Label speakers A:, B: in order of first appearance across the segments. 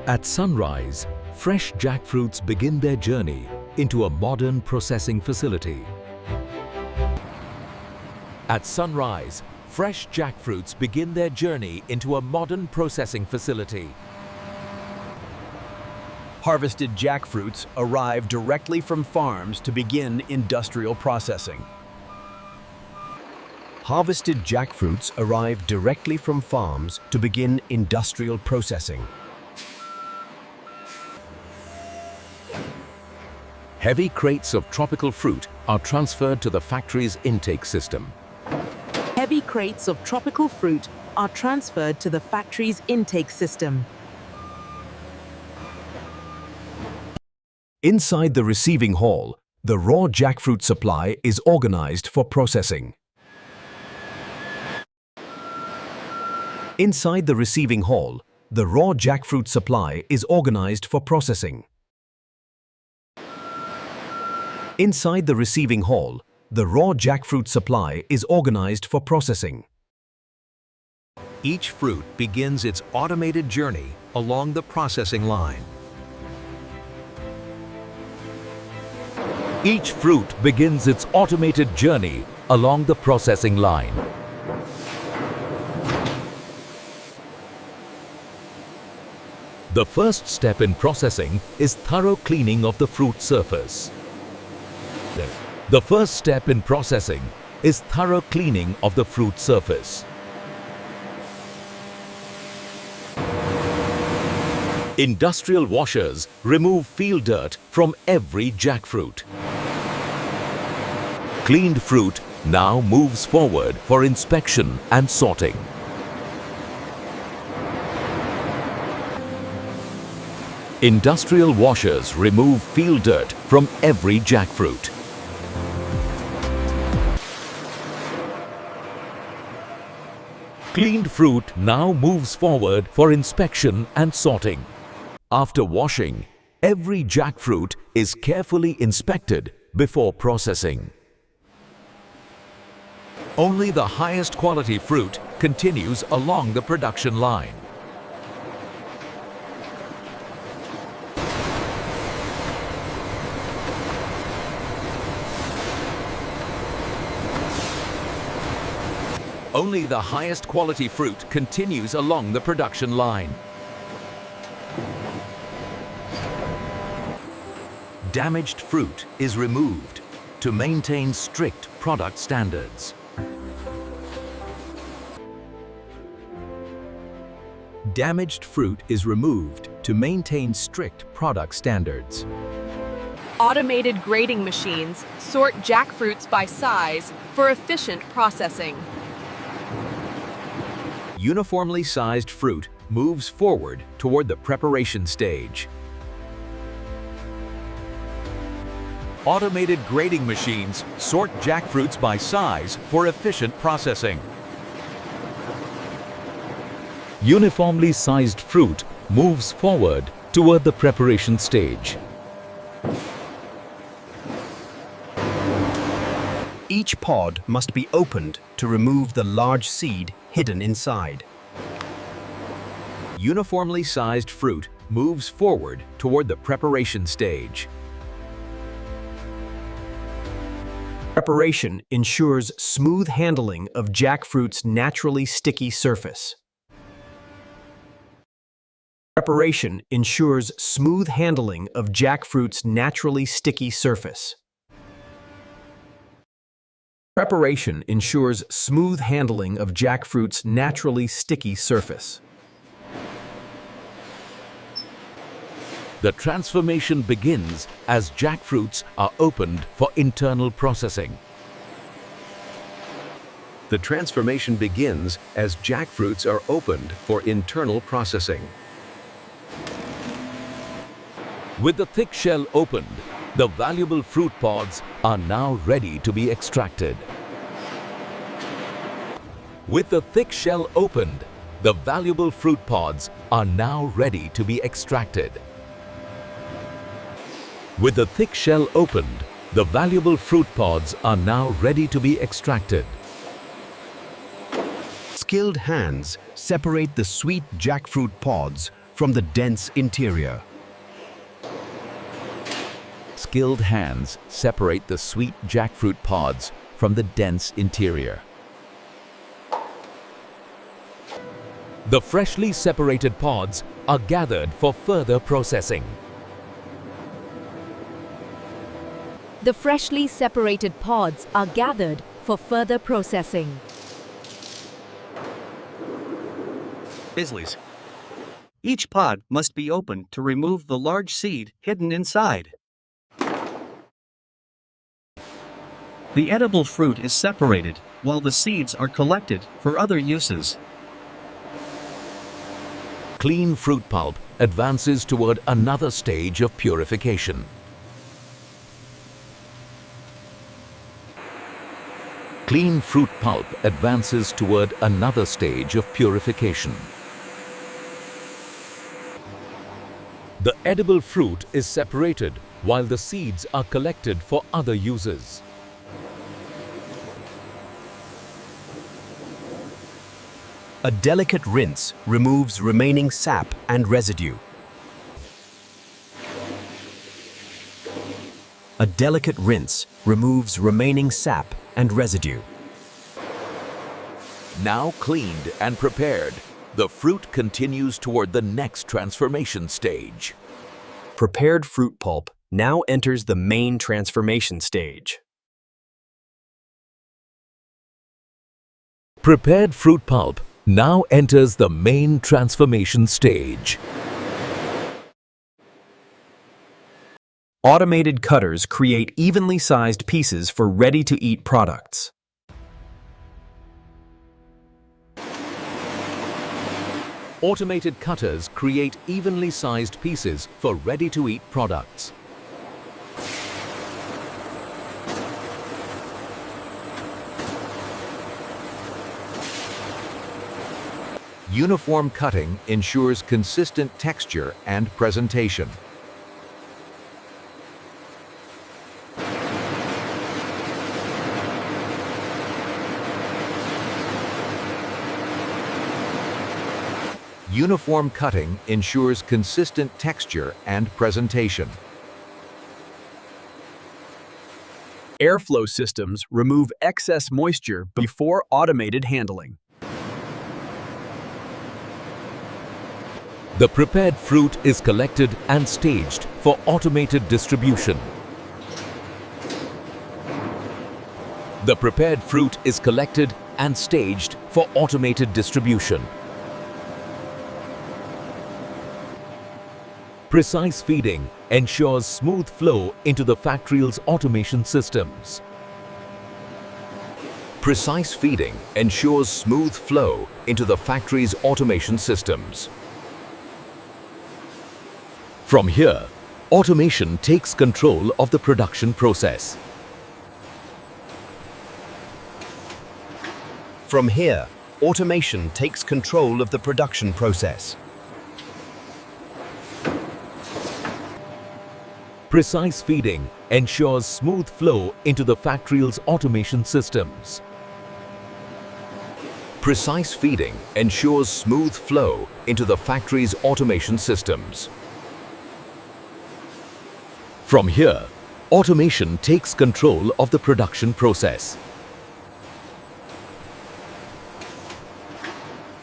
A: At sunrise, fresh jackfruits begin their journey into a modern processing facility. At sunrise, fresh jackfruits begin their journey into a modern processing facility.
B: Harvested jackfruits arrive directly from farms to begin industrial processing. Harvested jackfruits arrive directly from farms to begin industrial processing.
A: Heavy crates of tropical fruit are transferred to the factory's intake system.
C: Heavy crates of tropical fruit are transferred to the factory's intake system.
B: Inside the receiving hall, the raw jackfruit supply is organized for processing. Inside the receiving hall, the raw jackfruit supply is organized for processing. Inside the receiving hall, the raw jackfruit supply is organized for processing.
D: Each fruit begins its automated journey along the processing line.
A: Each fruit begins its automated journey along the processing line. The first step in processing is thorough cleaning of the fruit surface. The first step in processing is thorough cleaning of the fruit surface. Industrial washers remove field dirt from every jackfruit. Cleaned fruit now moves forward for inspection and sorting. Industrial washers remove field dirt from every jackfruit. Cleaned fruit now moves forward for inspection and sorting. After washing, every jackfruit is carefully inspected before processing. Only the highest quality fruit continues along the production line. Only the highest quality fruit continues along the production line. Damaged fruit is removed to maintain strict product standards. Damaged fruit is removed to maintain strict product standards.
E: Automated grading machines sort jackfruits by size for efficient processing.
D: Uniformly sized fruit moves forward toward the preparation stage. Automated grading machines sort jackfruits by size for efficient processing.
A: Uniformly sized fruit moves forward toward the preparation stage.
B: Each pod must be opened to remove the large seed hidden inside.
D: Uniformly sized fruit moves forward toward the preparation stage.
B: Preparation ensures smooth handling of jackfruit's naturally sticky surface. Preparation ensures smooth handling of jackfruit's naturally sticky surface. Preparation ensures smooth handling of jackfruit's naturally sticky surface.
A: The transformation begins as jackfruits are opened for internal processing.
D: The transformation begins as jackfruits are opened for internal processing.
A: With the thick shell opened, the valuable fruit pods are now ready to be extracted. With the thick shell opened, the valuable fruit pods are now ready to be extracted. With the thick shell opened, the valuable fruit pods are now ready to be extracted.
B: Skilled hands separate the sweet jackfruit pods
F: from the dense interior.
A: Skilled hands separate the sweet jackfruit pods from the dense interior. The freshly separated pods are gathered for further processing.
G: The freshly separated pods are gathered for further processing.
H: Bisleys. Each pod must be opened to remove the large seed hidden inside. The edible fruit is separated, while the seeds are collected for other uses.
A: Clean fruit pulp advances toward another stage of purification. Clean fruit pulp advances toward another stage of purification. The edible fruit is separated while the seeds are collected for other uses.
F: A delicate rinse removes remaining sap and residue. A delicate rinse removes remaining sap and residue.
A: Now cleaned and prepared, the fruit continues toward the next transformation stage.
B: Prepared fruit pulp now enters the main transformation stage.
A: Prepared fruit pulp now enters the main transformation stage.
B: Automated cutters create evenly sized pieces for ready-to-eat products.
A: Automated cutters create evenly sized pieces for ready-to-eat products. Uniform cutting ensures consistent texture and presentation. Uniform cutting ensures consistent texture and presentation.
B: Airflow systems remove excess moisture before automated handling.
A: The prepared fruit is collected and staged for automated distribution. The prepared fruit is collected and staged for automated distribution. Precise feeding ensures smooth flow into the factory's automation systems. Precise feeding ensures smooth flow into the factory's automation systems. From here, automation takes control of the production process.
F: From here, automation takes control of the production process.
A: Precise feeding ensures smooth flow into the factory's automation systems. Precise feeding ensures smooth flow into the factory's automation systems. From here, automation takes control of the production process.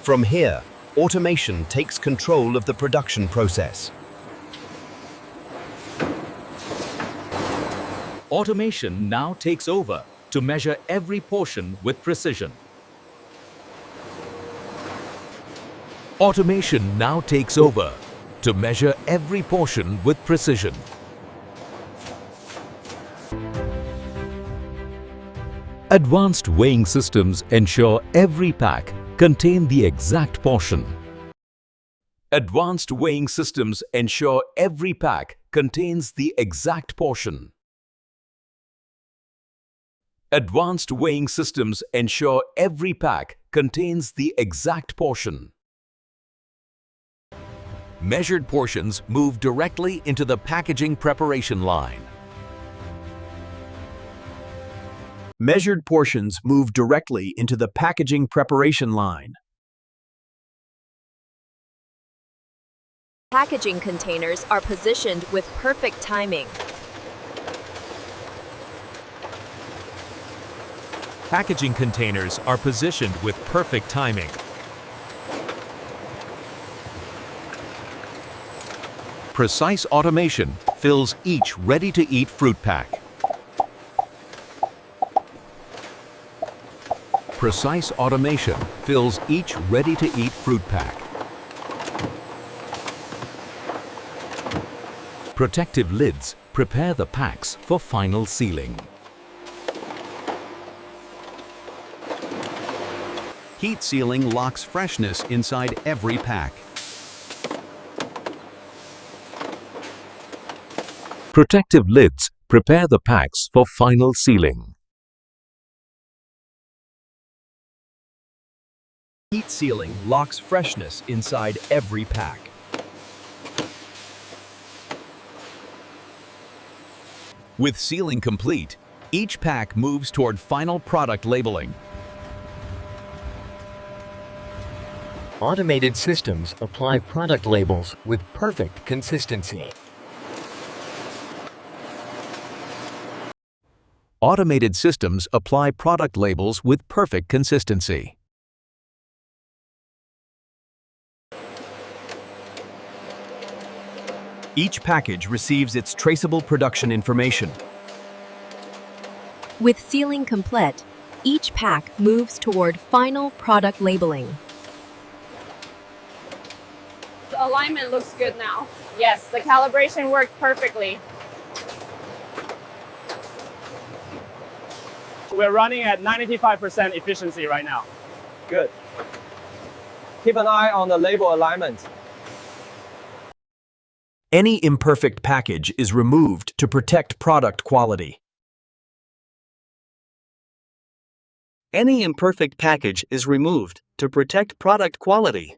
F: From here, automation takes control of the production process.
A: Automation now takes over to measure every portion with precision. Automation now takes over to measure every portion with precision. Advanced weighing systems ensure every pack contains the exact portion. Advanced weighing systems ensure every pack contains the exact portion. Advanced weighing systems ensure every pack contains the exact portion. Measured portions move directly into the packaging preparation line.
B: Measured portions move directly into the packaging preparation line.
G: Packaging containers are positioned with perfect timing.
B: Packaging containers are positioned with perfect timing.
A: Precise automation fills each ready-to-eat fruit pack. Precise automation fills each ready-to-eat fruit pack. Protective lids prepare the packs for final sealing.
F: Heat sealing locks freshness inside every pack.
A: Protective lids prepare the packs for final sealing.
B: Heat sealing locks freshness inside every pack.
A: With sealing complete, each pack moves toward final product labeling.
I: Automated systems apply product labels with perfect consistency.
A: Automated systems apply product labels with perfect consistency.
B: Each package receives its traceable production information.
G: With sealing complete, each pack moves toward final product labeling.
E: The alignment looks good now. Yes, the calibration worked perfectly.
J: We're running at 95% efficiency right now.
K: Good. Keep an eye on the label alignment.
B: Any imperfect package is removed to protect product quality.
H: Any imperfect package is removed to protect product quality.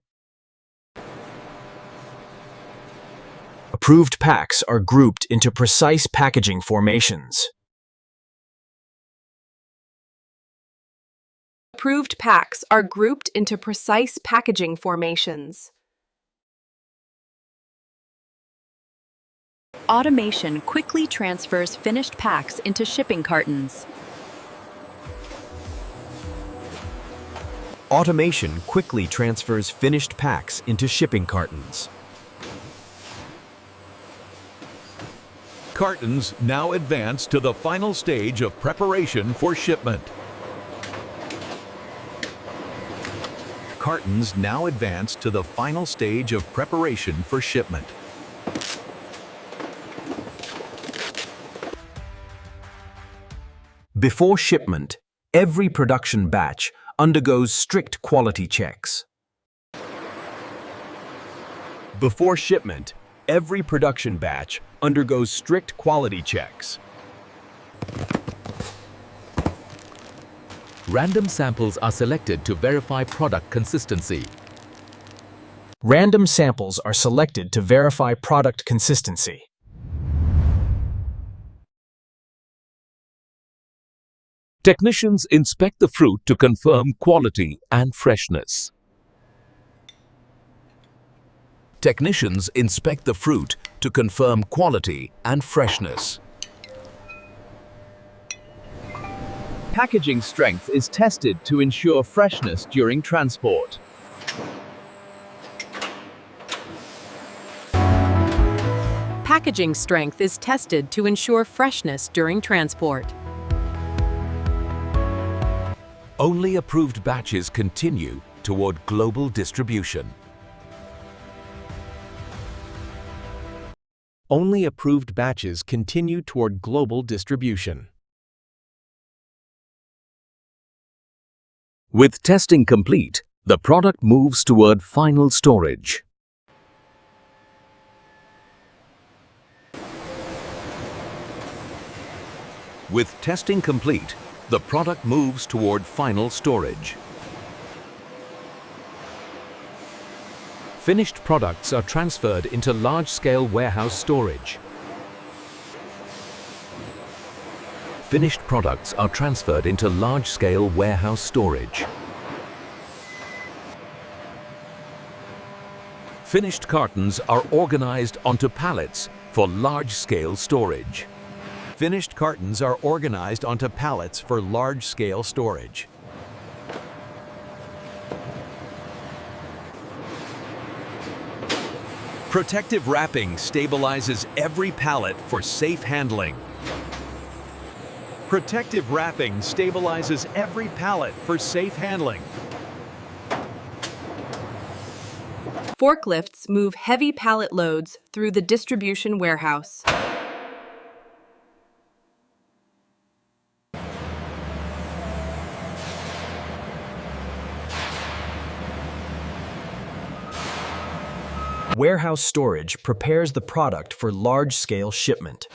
B: Approved packs are grouped into precise packaging formations.
E: Approved packs are grouped into precise packaging formations. Automation quickly transfers finished packs into shipping cartons.
B: Automation quickly transfers finished packs into shipping cartons.
A: Cartons now advance to the final stage of preparation for shipment. Cartons now advance to the final stage of preparation for shipment.
B: Before shipment, every production batch undergoes strict quality checks. Before shipment, every production batch undergoes strict quality checks.
A: Random samples are selected to verify product consistency.
B: Random samples are selected to verify product consistency.
A: Technicians inspect the fruit to confirm quality and freshness. Technicians inspect the fruit to confirm quality and freshness.
L: Packaging strength is tested to ensure freshness during transport.
C: Packaging strength is tested to ensure freshness during transport.
A: Only approved batches continue toward global distribution.
B: Only approved batches continue toward global distribution.
A: With testing complete, the product moves toward final storage. With testing complete, the product moves toward final storage. Finished products are transferred into large-scale warehouse storage. Finished products are transferred into large-scale warehouse storage. Finished cartons are organized onto pallets for large-scale storage.
B: Finished cartons are organized onto pallets for large-scale storage. Protective wrapping stabilizes every pallet for safe handling. Protective wrapping stabilizes every pallet for safe handling.
E: Forklifts move heavy pallet loads through the distribution warehouse.
B: Warehouse storage prepares the product for large-scale shipment.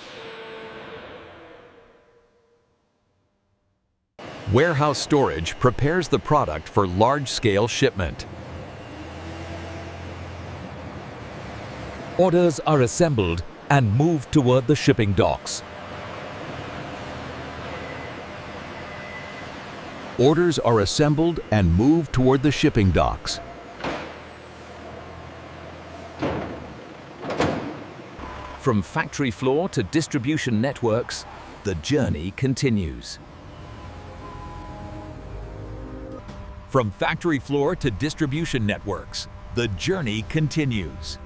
A: Warehouse storage prepares the product for large-scale shipment. Orders are assembled and moved toward the shipping docks. Orders are assembled and moved toward the shipping docks. From factory floor to distribution networks, the journey continues. From factory floor to distribution networks, the journey continues.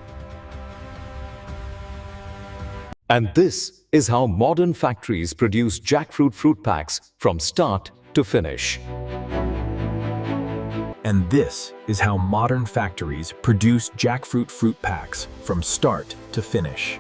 A: And this is how modern factories produce jackfruit fruit packs from start to finish.
B: And this is how modern factories produce jackfruit fruit packs from start to finish.